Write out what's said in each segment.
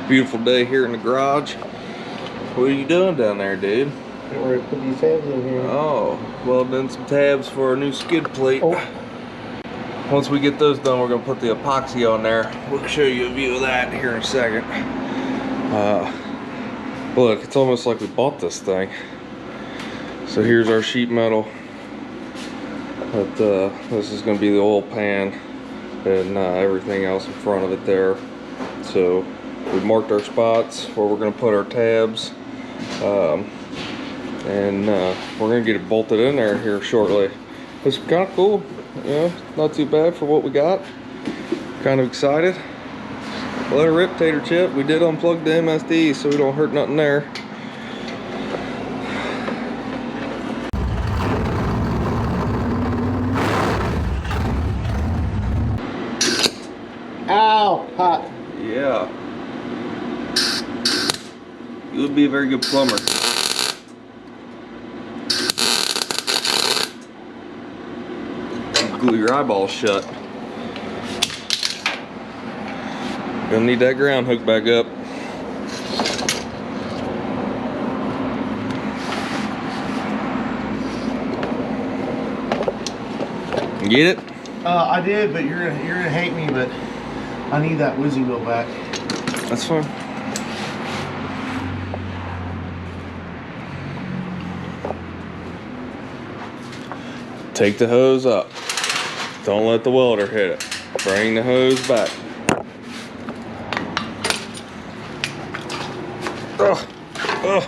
Beautiful day here in the garage. What are you doing down there, dude? We're gonna put these tabs in here. Oh, welding some tabs for a new skid plate. Oh. Once we get those done, we're gonna put the epoxy on there. We'll show you a view of that here in a second. Look, it's almost like we bought this thing. So here's our sheet metal. But this is gonna be the oil pan and everything else in front of it there. So we marked our spots where we're gonna put our tabs. And we're gonna get it bolted in there here shortly. It's kind of cool, you know, not too bad for what we got. Kind of excited. Let it rip, Tater Chip. We did unplug the MSD so we don't hurt nothing there. Ow, hot. Yeah. You would be a very good plumber. Glue your eyeballs shut. Gonna need that ground hook back up. Get it? I did, but you're gonna hate me, but I need that whizzy wheel back. That's fine. Take the hose up. Don't let the welder hit it. Bring the hose back. Ugh. Ugh.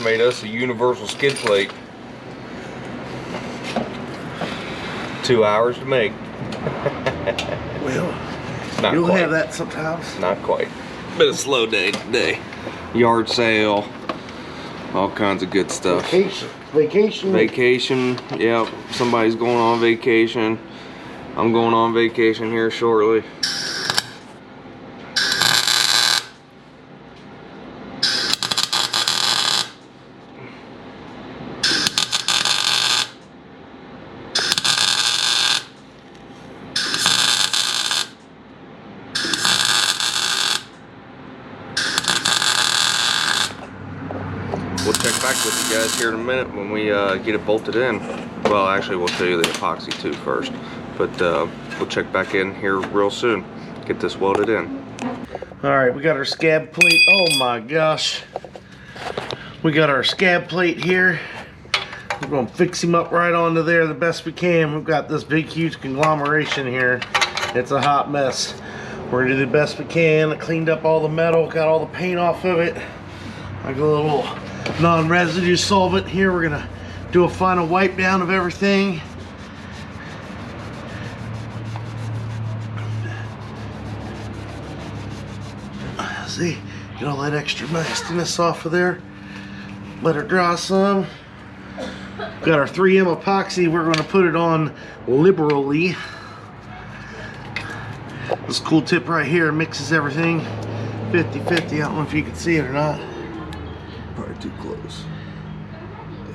Made us a universal skid plate. 2 hours to make. Well, not you'll quite. have that sometimes. Not quite. Been a slow day today. Yard sale, all kinds of good stuff. Vacation. Yeah, somebody's going on vacation. I'm going on vacation here shortly. We'll check back with you guys here in a minute when we get it bolted in. Well, actually, we'll show you the epoxy too first. But we'll check back in here real soon. Get this welded in. All right, we got our scab plate. Oh my gosh. We got our scab plate here. We're gonna fix him up right onto there the best we can. We've got this big, huge conglomeration here. It's a hot mess. We're gonna do the best we can. I cleaned up all the metal, got all the paint off of it. I got a little non-residue solvent here. We're gonna do a final wipe down of everything. See, get all that extra nastiness off of there. Let her dry some. Got our 3M epoxy. We're gonna put it on liberally. This cool tip right here mixes everything 50-50. I don't know if you can see it or not. Probably too close.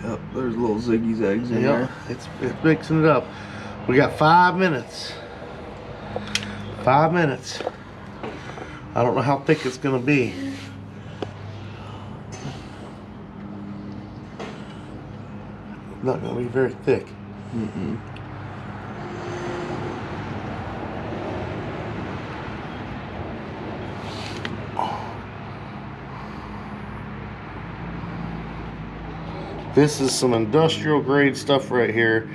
Yep, there's little ziggy zags in there. It's mixing it up. We got 5 minutes. 5 minutes. I don't know how thick it's gonna be. Not gonna be very thick. Mm-mm. This is some industrial grade stuff right here.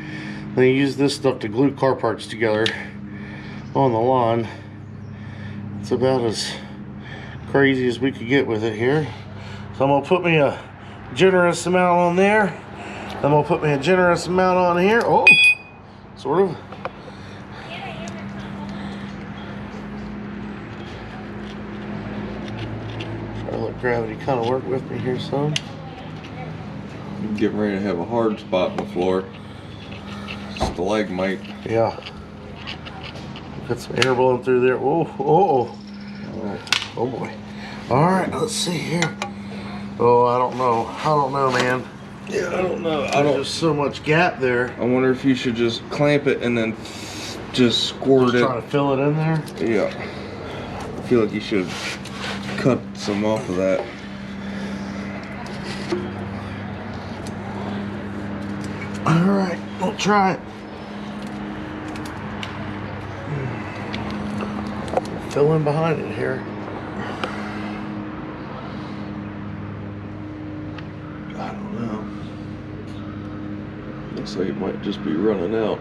They use this stuff to glue car parts together on the lawn. It's about as crazy as we could get with it here. So I'm gonna put me a generous amount on there. I'm gonna put me a generous amount on here. Oh, sort of. Try to let gravity kind of work with me here some. Getting ready to have a hard spot in the floor. Stalagmite. Yeah. Got some air blowing through there. Oh boy. All right, let's see here. Oh, I don't know, man. Yeah, I don't know. There's just so much gap there. I wonder if you should just clamp it and then just squirt it. Trying to fill it in there. Yeah. I feel like you should cut some off of that. All right, we'll try it. Fill in behind it here. I don't know. Looks like it might just be running out.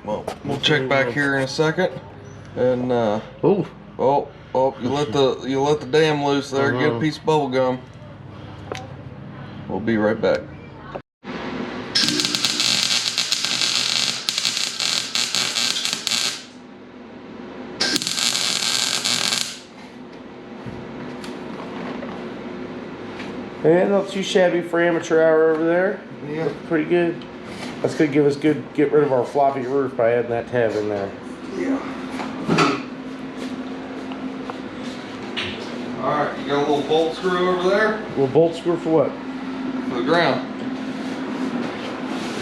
Well, we'll check back here in a second. And you let the dam loose there. Get a piece of bubble gum. We'll be right back. Yeah, not too shabby for amateur hour over there. Yeah. Looks pretty good. That's gonna give us get rid of our floppy roof by adding that tab in there. Yeah. Alright, you got a little bolt screw over there? A little bolt screw for what? For the ground.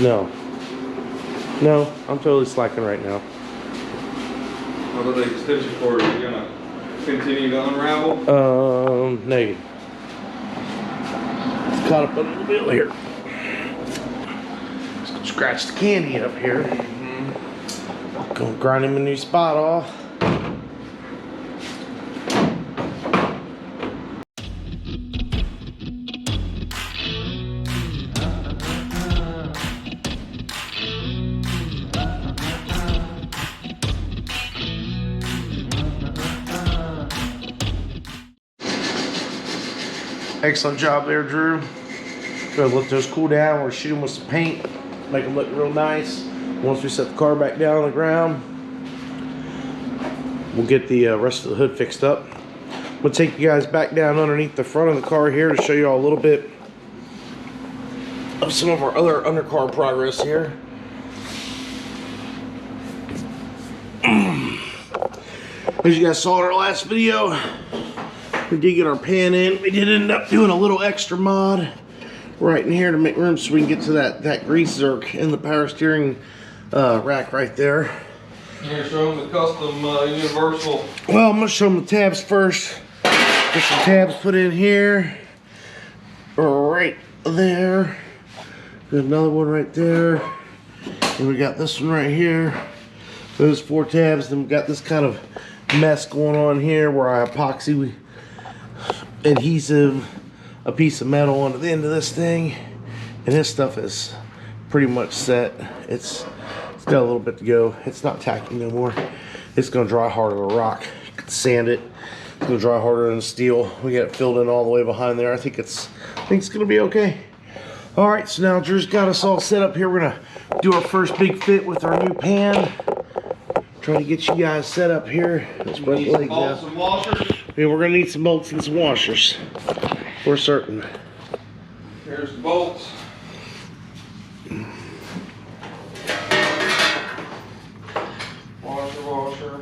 No, I'm totally slacking right now. How about the extension cord? Are you gonna continue to unravel? Negative. It's caught up a little bit here. Just gonna scratch the candy up here. Gonna grind him a new spot off. Excellent job there, Drew. Gonna let those cool down. We're shooting with some paint, make them look real nice. Once we set the car back down on the ground, we'll get the rest of the hood fixed up. We'll take you guys back down underneath the front of the car here to show you all a little bit of some of our other undercar progress here. As you guys saw in our last video, we did get our pan in. We did end up doing a little extra mod right in here to make room so we can get to that grease zerk in the power steering rack right there. You're gonna show them the custom universal. Well, I'm gonna show them the tabs first. Get some tabs put in here, right there. Got another one right there, and we got this one right here. Those 4 tabs. Then we got this kind of mess going on here where I epoxy adhesive a piece of metal onto the end of this thing, and this stuff is pretty much set. It's got a little bit to go. It's not tacky no more. It's gonna dry harder than rock. You can sand it. It's gonna dry harder than steel. We got it filled in all the way behind there. I think it's gonna be okay. All right, so now Drew's got us all set up here. We're gonna do our first big fit with our new pan. Trying to get you guys set up here. Let's spread the legs out. Bolts and washers. Yeah, we're gonna need some bolts and some washers. For certain. Here's the bolts. Washer.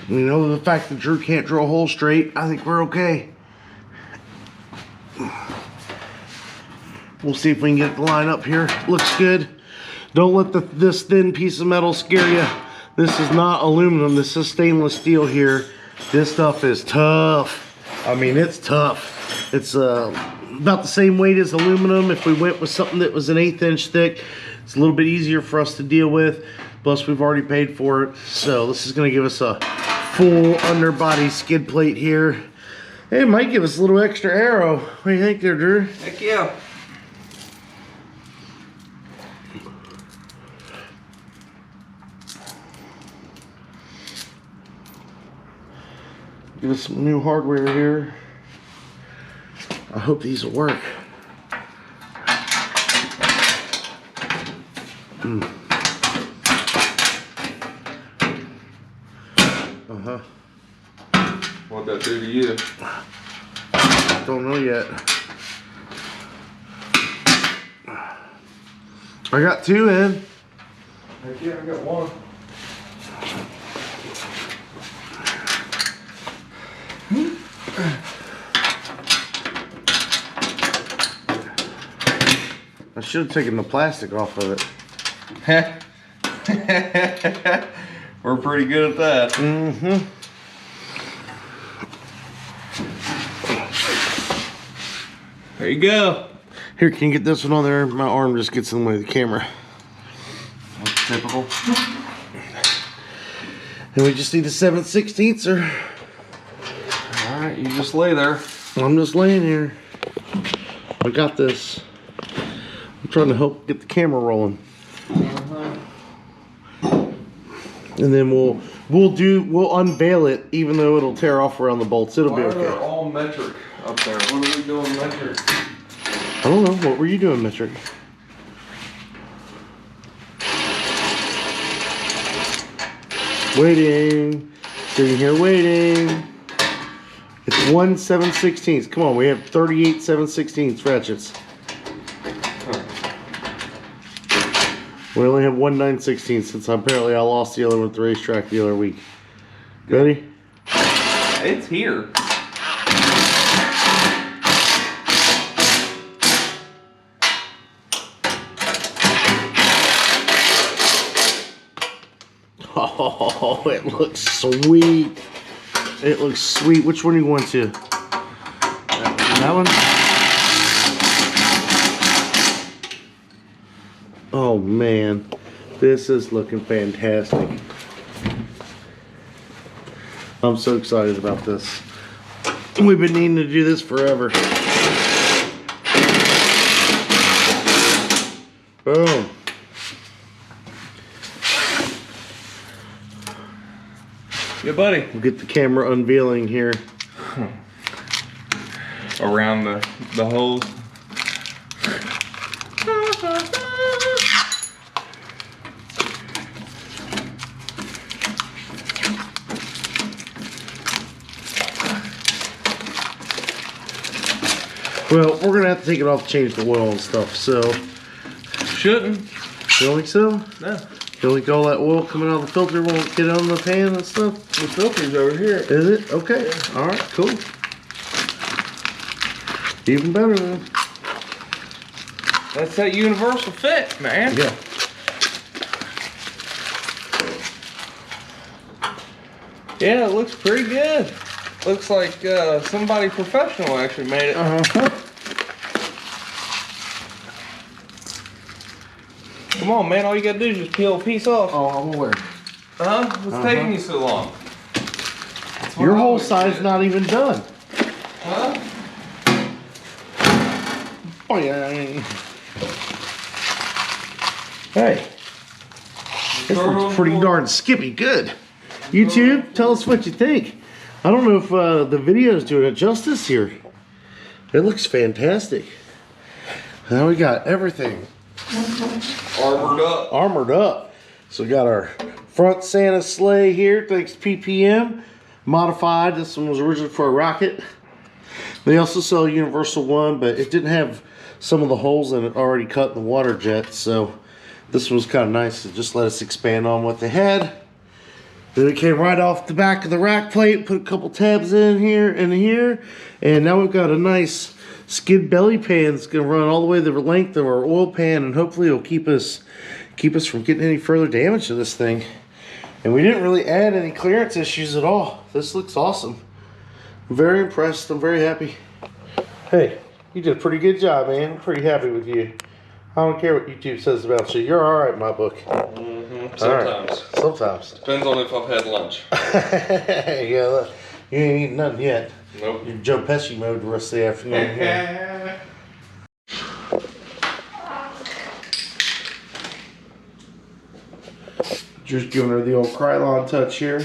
You know, the fact that Drew can't drill a hole straight, I think we're okay. We'll see if we can get it to line up here. Looks good. Don't let this thin piece of metal scare you. This is not aluminum. This is stainless steel here. This stuff is tough. I mean, it's tough. It's about the same weight as aluminum. If we went with something that was an 1/8 inch thick, it's a little bit easier for us to deal with. Plus, we've already paid for it. So this is going to give us a full underbody skid plate here. Hey, it might give us a little extra aero. What do you think there, Drew? Heck yeah. Give us some new hardware here. I hope these will work. What'd that do to you? Don't know yet. I got 2 in. Heck yeah, I got 1. I should have taken the plastic off of it. We're pretty good at that. Mm-hmm. There you go. Here, can you get this one on there? My arm just gets in the way of the camera. That's typical. And we just need a 7/16, sir. Alright, you just lay there. I'm just laying here. I got this. I'm trying to help get the camera rolling. And then we'll unveil it, even though it'll tear off around the bolts. It'll be okay. They're all metric up there. What are we doing metric? I don't know. What were you doing, metric? Waiting. Sitting here waiting. It's 1 7/16. Come on, we have 38 7/16 ratchets. We only have 1 9/16 since apparently I lost the other one at the racetrack the other week. Ready? It's here. Oh, it looks sweet. It looks sweet. Which one are you going to? That one? Oh man, this is looking fantastic. I'm so excited about this. We've been needing to do this forever. Boom. Yeah, buddy. We'll get the camera unveiling here. Around the hose. Well, we're gonna have to take it off to change the oil and stuff, so. Shouldn't. You don't think so? No. You don't think all that oil coming out of the filter won't get on the pan and stuff? The filter's over here. Is it? Okay. Yeah. Alright, cool. Even better then. That's that universal fit, man. Yeah. Yeah, it looks pretty good. Looks like somebody professional actually made it. Uh-huh. Come on, man. All you gotta do is just peel a piece off. Oh, I'm aware. Huh? What's taking you so long? Your whole side's not even done. Huh? Oh, yeah. Hey. This looks pretty darn skippy good. YouTube, tell us what you think. I don't know if the video's doing it justice here. It looks fantastic. Now we got everything Armored up. armored up. So we got our front Santa sleigh here, thanks to PPM. Modified. This one was originally for a rocket. They also sell a universal one, but it didn't have some of the holes in it already cut in the water jet. So this one was kind of nice to just let us expand on what they had. Then it came right off the back of the rack plate, put a couple tabs in here and here, and now we've got a nice skid belly pan that's gonna run all the way the length of our oil pan, and hopefully it'll keep us from getting any further damage to this thing. And we didn't really add any clearance issues at all. This looks awesome. I'm very impressed. I'm very happy. Hey, you did a pretty good job, man. I'm pretty happy with you. I don't care what YouTube says about you. You're all right in my book. Sometimes. Right. Sometimes. Depends on if I've had lunch. Yeah, look, you ain't eating nothing yet. Nope. You're Joe Pesci mode the rest of the afternoon. Yeah. Just giving her the old Krylon touch here.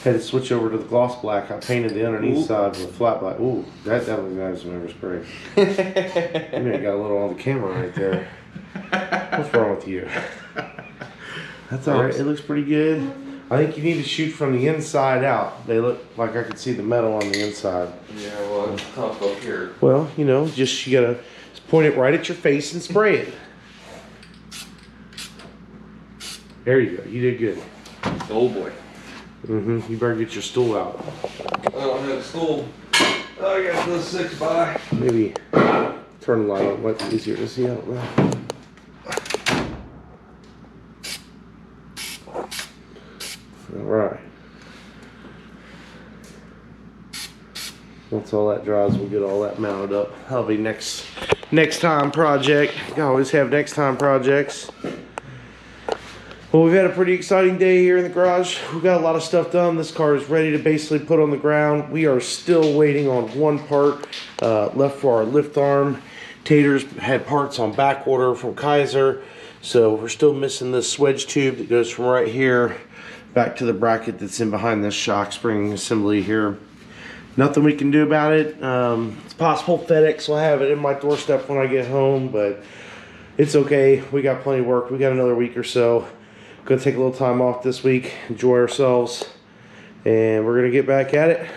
Had to switch over to the gloss black. I painted the underneath side with flat black. Ooh, that definitely got some overspray. You know, you got a little on the camera right there. What's wrong with you? That's alright, it looks pretty good. I think you need to shoot from the inside out. They look like I could see the metal on the inside. Yeah, well, it's tough up here. Well, you know, just you gotta just point it right at your face and spray it. There you go, you did good. Oh boy. Mm-hmm, you better get your stool out. I don't have a stool. I got this 6x. Maybe turn the light on, might be easier to see, I don't know. Alright. Once all that dries, we'll get all that mounted up. That'll be next time project. You always have next time projects. Well, we've had a pretty exciting day here in the garage. We've got a lot of stuff done. This car is ready to basically put on the ground. We are still waiting on one part left for our lift arm. Taters had parts on back order from Kaiser, so we're still missing this wedge tube that goes from right here back to the bracket that's in behind this shock spring assembly here. Nothing we can do about it. It's possible FedEx will have it in my doorstep when I get home, but it's okay. We got plenty of work. We got another week or so. Gonna take a little time off this week, enjoy ourselves, and we're gonna get back at it.